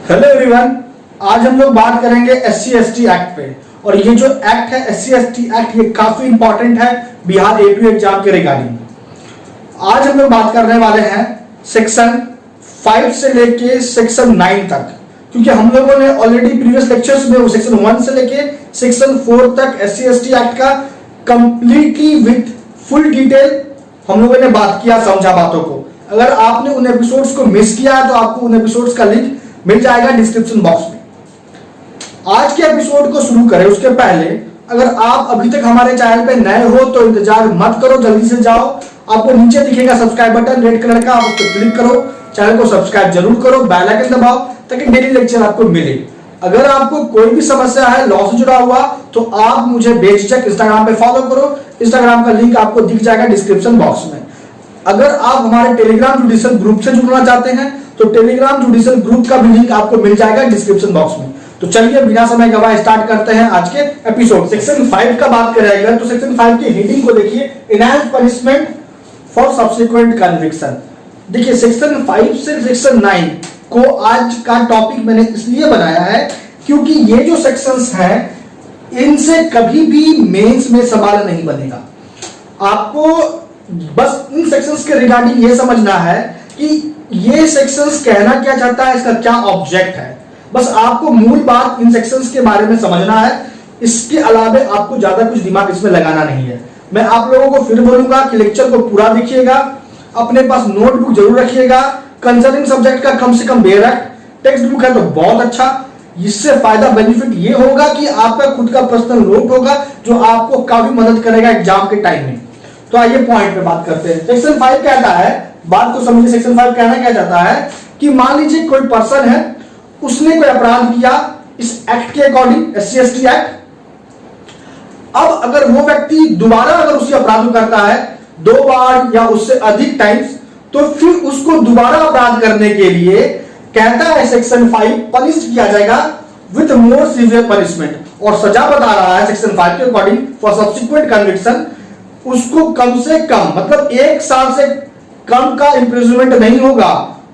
Hello everyone, आज हम लोग बात करेंगे SC ST एक्ट पे। और ये जो एक्ट है SC ST एक्ट, ये काफी इंपॉर्टेंट है बिहार AP एग्जाम के रिगार्डिंग। आज हम लोग बात करने वाले हैं सेक्शन 5 से लेके सेक्शन 9 तक, क्योंकि हम लोगों ने ऑलरेडी प्रीवियस लेक्चर्स में सेक्शन 1 से लेके सेक्शन 4 तक SC ST एक्ट का कंप्लीटली विथ फुल डिटेल हम लोगों ने बात किया, समझा बातों को। अगर आपने उन एपिसोड्स को मिस किया है तो आपको उन एपिसोड्स का लिंक मिल जाएगा डिस्क्रिप्शन बॉक्स में। आज के एपिसोड को शुरू करें उसके पहले अगर आप अभी तक हमारे चैनल पे नए हो तो इंतजार मत करो, जल्दी से जाओ। आपको नीचे दिखेगा सब्सक्राइब बटन रेड कलर का, आप उस पर क्लिक करो, चैनल को सब्सक्राइब जरूर करो, बेल आइकन दबाओ ताकि डेली लेक्चर आपको मिले। अगर आपको कोई भी समस्या है लॉ से जुड़ा हुआ तो आप मुझे बेझिझक इंस्टाग्राम पे फॉलो करो, इंस्टाग्राम का लिंक आपको दिख जाएगा डिस्क्रिप्शन बॉक्स में। अगर आप हमारे टेलीग्राम जुडिशियल ग्रुप से जुड़ना चाहते हैं तो टेलीग्राम जुडिशियल ग्रुप का भी लिंक आपको मिल जाएगा डिस्क्रिप्शन बॉक्स में। तो चलिए बिना समय गवाए स्टार्ट करते हैं आज के एपिसोड। सेक्शन 5 का बात करेंगे तो सेक्शन 5 की हेडिंग को देखिए, enhance punishment for subsequent conviction. देखिए सेक्शन 5 से सेक्शन 9 को आज का टॉपिक मैंने इसलिए बनाया है क्योंकि ये जो सेक्शंस हैं इनसे कभी भी मेंस में सवाल नहीं बनेगा। आपको बस इन सेक्शंस के रिगार्डिंग ये समझना है कि ये सेक्शंस कहना क्या चाहता है, इसका क्या ऑब्जेक्ट है। बस आपको मूल बात इन सेक्शंस के बारे में समझना है, इसके अलावा आपको ज्यादा कुछ दिमाग इसमें लगाना नहीं है। मैं आप लोगों को फिर बोलूंगा कि लेक्चर को पूरा देखिएगा, अपने पास नोटबुक जरूर रखिएगा, कंसर्निंग सब्जेक्ट का कम से कम बेरट टेक्स्ट बुक है तो बहुत अच्छा। इससे फायदा बेनिफिट ये होगा कि आपका खुद का पर्सनल नोट होगा जो आपको काफी मदद करेगा एग्जाम के टाइम में। तो आइए पॉइंट पे बात करते हैं। सेक्शन 5 कहता है, बात को समझिए, सेक्शन 5 कहना क्या चाहता है कि मान लीजिए कोई पर्सन है, उसने कोई अपराध किया इस एक्ट के अकॉर्डिंग, SC ST एक्ट। अब अगर वो व्यक्ति दोबारा अगर उसी अपराध को करता है 2 बार या उससे अधिक टाइम्स, तो फिर उसको दोबारा अपराध करने के लिए कहता है सेक्शन 5 पनिश किया जाएगा विथ मोर सीवियर पनिशमेंट। और सजा बता रहा है सेक्शन 5 के अकॉर्डिंग फॉर सब्सिक्वेंट कन्विक्शन, उसको कम से कम मतलब 1 साल से कम का इंप्रिजनमेंट नहीं होगा,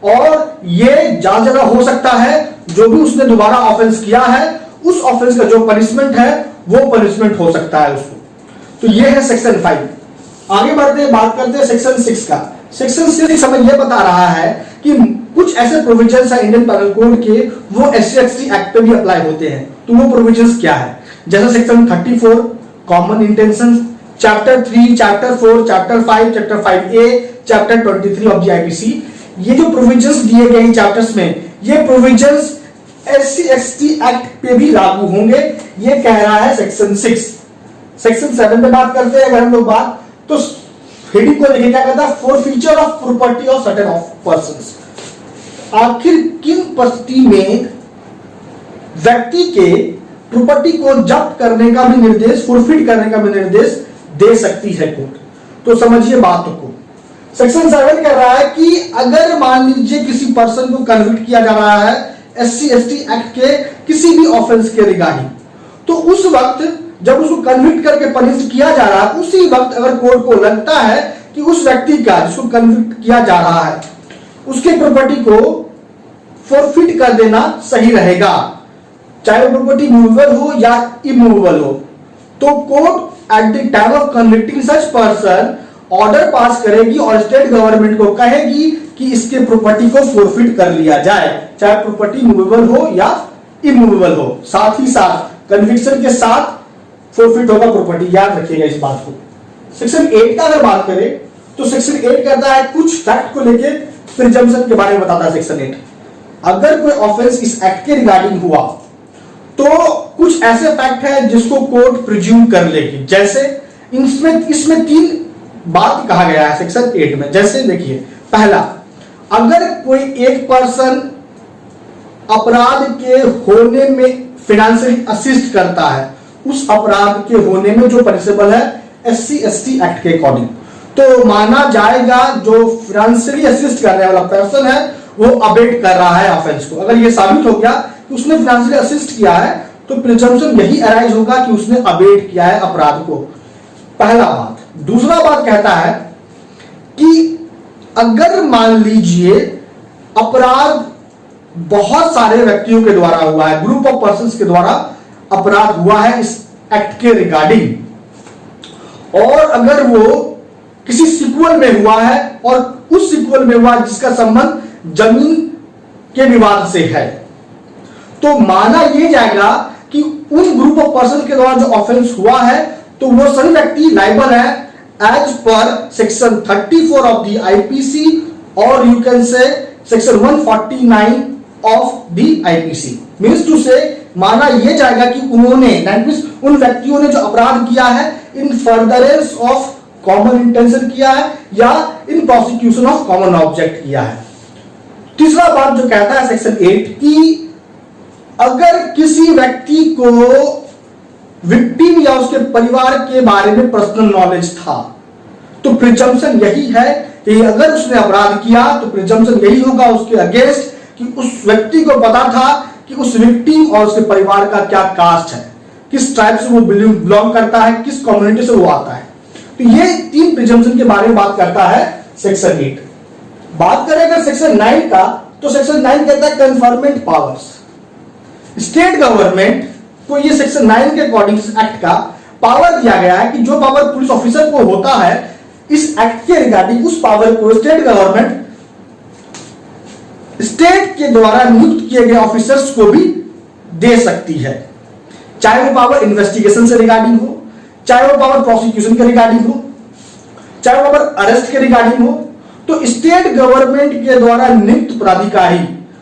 और ये ज्यादा हो सकता है जो भी उसने दोबारा ऑफेंस किया है उस ऑफेंस का जो पनिशमेंट है वो पनिशमेंट हो सकता है उसको। तो ये है सेक्शन 5। आगे बढ़ते हैं, बात करते हैं सेक्शन 6 का। सेक्शन 6 हमें यह बता रहा है कि कुछ ऐसे प्रोविजंस है इंडियन पेनल कोड के वो SC ST एक्ट पे भी अप्लाई होते हैं। तो वो प्रोविजंस क्या है, जैसे section 34 common intention, chapter 3, chapter 4, chapter 5, chapter 5A, chapter 23 of the IPC। ये जो प्रोविजंस दिए गए चैप्टर्स में, ये प्रोविजंस SC ST एक्ट पे भी लागू होंगे, ये कह रहा है सेक्शन 6। सेक्शन 7 पे बात करते हैं अगर हम लोग बात, तो हेडिंग को देखिए क्या कहता है, forfeiture of property of certain of persons. आखिर किन परिस्थिति में व्यक्ति के प्रॉपर्टी को जब्त करने का भी निर्देश, फॉरफिट करने का भी निर्देश दे सकती है कोर्ट। तो समझिए बात को। सेक्शन 7 कह रहा है कि अगर मान लीजिए किसी पर्सन को कन्विक्ट किया जा रहा है SC ST एक्ट के किसी भी ऑफेंस के रिगार्डिंग, तो उस वक्त जब उसको कन्विक्ट करके पनिश किया जा रहा है, उसी वक्त अगर कोर्ट को लगता है कि उस व्यक्ति का जिसको कन्विक्ट किया जा रहा है उसके प्रॉपर्टी को फॉरफिट कर देना सही रहेगा, चाहे वो प्रॉपर्टी मूवेबल हो या इमूवेबल हो, तो court at the time of convicting such person order pass करेगी और स्टेट गवर्नमेंट को कहेगी कि इसके प्रॉपर्टी को फॉरफिट कर लिया जाए, चाहे प्रॉपर्टी मूवेबल हो या इमूवेबल हो। साथ ही साथ कन्विक्शन के साथ फॉरफिट होगा प्रॉपर्टी, याद रखिएगा इस बात को। सेक्शन 8 का अगर बात करें तो सेक्शन 8 कहता है कुछ फैक्ट को लेके प्रिजम्पशन के बारे में बताता है सेक्शन 8। अगर कोई ऑफेंस इस एक्ट के रिगार्डिंग हुआ तो कुछ ऐसे फैक्ट है जिसको कोर्ट प्रिज्यूम कर लेगी। जैसे इसमें 3 बात कहा गया है सेक्शन 8 में। जैसे देखिए, पहला, अगर कोई एक पर्सन अपराध के होने में फाइनेंशियली असिस्ट करता है, उस अपराध के होने में जो पनिशेबल है SC ST एक्ट के अकॉर्डिंग, तो माना जाएगा जो फाइनेंशियली असिस्ट करने वाला पर्सन है वो अबेट कर रहा है ऑफेंस को। अगर ये साबित हो गया कि उसने फाइनेंशियली असिस्ट किया है तो प्रिजम्पशन यही अराइज होगा कि उसने अबेट किया है अपराध को। पहला बात। दूसरा बात कहता है कि अगर मान लीजिए अपराध बहुत सारे व्यक्तियों के द्वारा हुआ है, ग्रुप ऑफ पर्संस के द्वारा अपराध हुआ है इस एक्ट के रिगार्डिंग, और अगर वो किसी सिक्वल में हुआ है और उस सिक्वल में हुआ जिसका संबंध जमीन के विवाद से है, तो माना यह जाएगा कि उन ग्रुप ऑफ पर्सन के द्वारा जो ऑफेंस हुआ है तो वो सभी व्यक्ति लायबल है as per section 34 of the IPC, और you can say section 149 of the IPC. Means to say माना यह जाएगा कि उन्होंने उन व्यक्तियों ने जो अपराध किया है इन फर्दरेंस ऑफ कॉमन इंटेंशन किया है या इन प्रोसिक्यूशन ऑफ कॉमन ऑब्जेक्ट किया है। तीसरा बात जो कहता है सेक्शन 8 कि अगर किसी व्यक्ति को विक्टिम या उसके परिवार के बारे में पर्सनल नॉलेज था तो प्रिजम्पशन यही है कि अगर उसने अपराध किया तो प्रिजम्पशन यही होगा उसके अगेंस्ट कि उस व्यक्ति को पता था कि उस विक्टिम और उसके परिवार का क्या कास्ट है, किस ट्राइब से वो बिलोंग करता है, किस कम्युनिटी से वो आता है। तो ये 3 प्रिजम्पशन के बारे में बात करता है सेक्शन 8। बात करें सेक्शन 9 का, तो सेक्शन 9 कहता है कन्फर्मेंट पावर्स। स्टेट गवर्नमेंट को ये सेक्शन 9 के अकॉर्डिंग एक्ट का पावर दिया गया है कि जो पावर पुलिस ऑफिसर को होता है इस एक्ट के रिगार्डिंग, उस पावर को स्टेट गवर्नमेंट स्टेट के द्वारा नियुक्त किए गए ऑफिसर्स को भी दे सकती है, चाहे वो पावर इन्वेस्टिगेशन से रिगार्डिंग हो, चाहे वो पावर प्रोसिक्यूशन के रिगार्डिंग हो, चाहे वो पावर अरेस्ट के रिगार्डिंग हो। तो स्टेट गवर्नमेंट के द्वारा नियुक्त प्राधिकारी,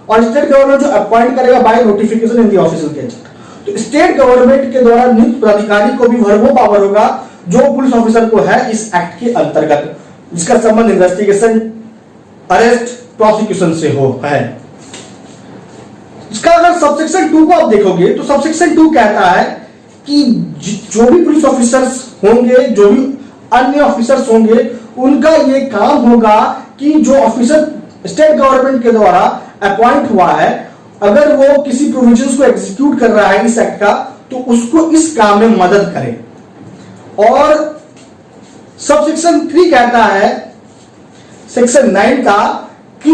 और स्टेट गवर्नमेंट जो अपॉइंट करेगा by notification in the official gazette, तो स्टेट गवर्नमेंट के द्वारा नियुक्त प्राधिकारी को भी वो पावर होगा जो पुलिस ऑफिसर को है इस एक्ट के अंतर्गत, जिसका संबंध इन्वेस्टिगेशन, अरेस्ट, प्रोसिक्यूशन से हो है। इसका अगर सबसेक्शन 2 को आप देखोगे तो सबसेक्शन 2 कहता है कि जो भी पुलिस ऑफिसर्स होंगे, जो भी अन्य ऑफिसर्स होंगे, उनका यह काम होगा कि जो ऑफिसर स्टेट गवर्नमेंट के द्वारा अपॉइंट हुआ है, अगर वो किसी प्रोविजंस को एग्जीक्यूट कर रहा है इस एक्ट का, तो उसको इस काम में मदद करे। और सबसेक्शन 3 कहता है सेक्शन 9 का कि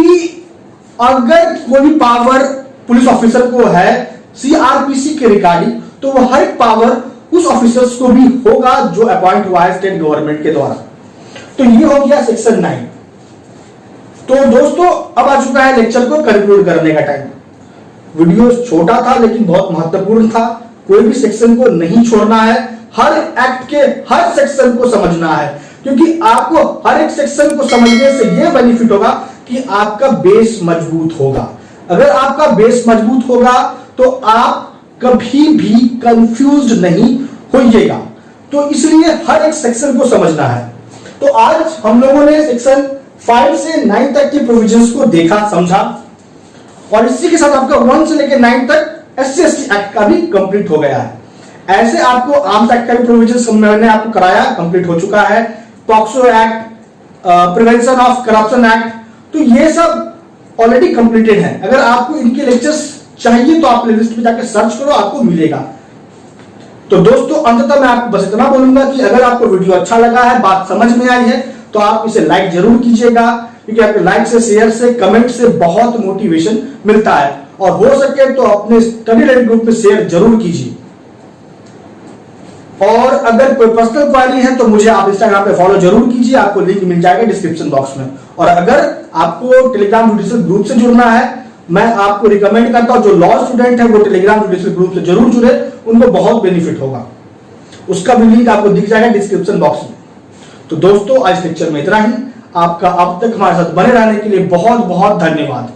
अगर कोई पावर पुलिस ऑफिसर को है सीआरपीसी के रिगार्डिंग, तो वो हर एक पावर उस ऑफिसर्स को भी होगा जो अपॉइंट हुआ है स्टेट गवर्नमेंट के द्वारा। तो ये हो गया सेक्शन 9। तो दोस्तों अब आ चुका है लेक्चर को कंक्लूड करने का टाइम। वीडियो छोटा था लेकिन बहुत महत्वपूर्ण था। कोई भी सेक्शन को नहीं छोड़ना है, हर एक्ट के हर सेक्शन को समझना है, क्योंकि आपको हर एक सेक्शन को समझने से यह बेनिफिट होगा कि आपका बेस मजबूत होगा। अगर आपका बेस मजबूत होगा तो आप कभी भी कंफ्यूज्ड नहीं होइएगा। तो इसलिए हर एक सेक्शन को समझना है। तो आज हम लोगों ने सेक्शन 5 से 9 तक की प्रोविजंस को देखा, समझा, और इसी के साथ आपका 1 से लेकर 9 तक SC/ST एक्ट का भी कंप्लीट हो गया है। ऐसे आपको आर्म्स एक्ट का भी प्रोविजंस मैंने आपको कराया, कंप्लीट हो चुका है। POCSO act, prevention of corruption act, तो ये सब ऑलरेडी कंप्लीटेड है। अगर आपको इनके लेक्चर्स चाहिए तो आप प्लेलिस्ट में जाकर सर्च करो, आपको मिलेगा। तो दोस्तों अंततः मैं आपको बस इतना बोलूंगा कि अगर आपको वीडियो अच्छा लगा है, बात समझ में आई है, तो आप इसे लाइक जरूर कीजिएगा, क्योंकि आपके लाइक से, शेयर से, कमेंट से बहुत मोटिवेशन मिलता है। और हो सके तो अपने स्टडी रेडी ग्रुप में शेयर जरूर कीजिए। और अगर कोई पर्सनल क्वारी है तो मुझे आप इंस्टाग्राम पे फॉलो जरूर कीजिए, आपको लिंक मिल जाएगा डिस्क्रिप्शन बॉक्स में। और अगर आपको टेलीग्राम जुडिशियल ग्रुप से जुड़ना है, मैं आपको रिकमेंड करता हूं जो लॉ स्टूडेंट है वो टेलीग्राम जुडिशियल ग्रुप से जरूर जुड़े, उनको बहुत बेनिफिट होगा। उसका भी लिंक आपको दिख जाएगा डिस्क्रिप्शन बॉक्स में। तो दोस्तों आज लेक्चर में इतना ही। आपका अब तक हमारे साथ बने रहने के लिए बहुत बहुत धन्यवाद।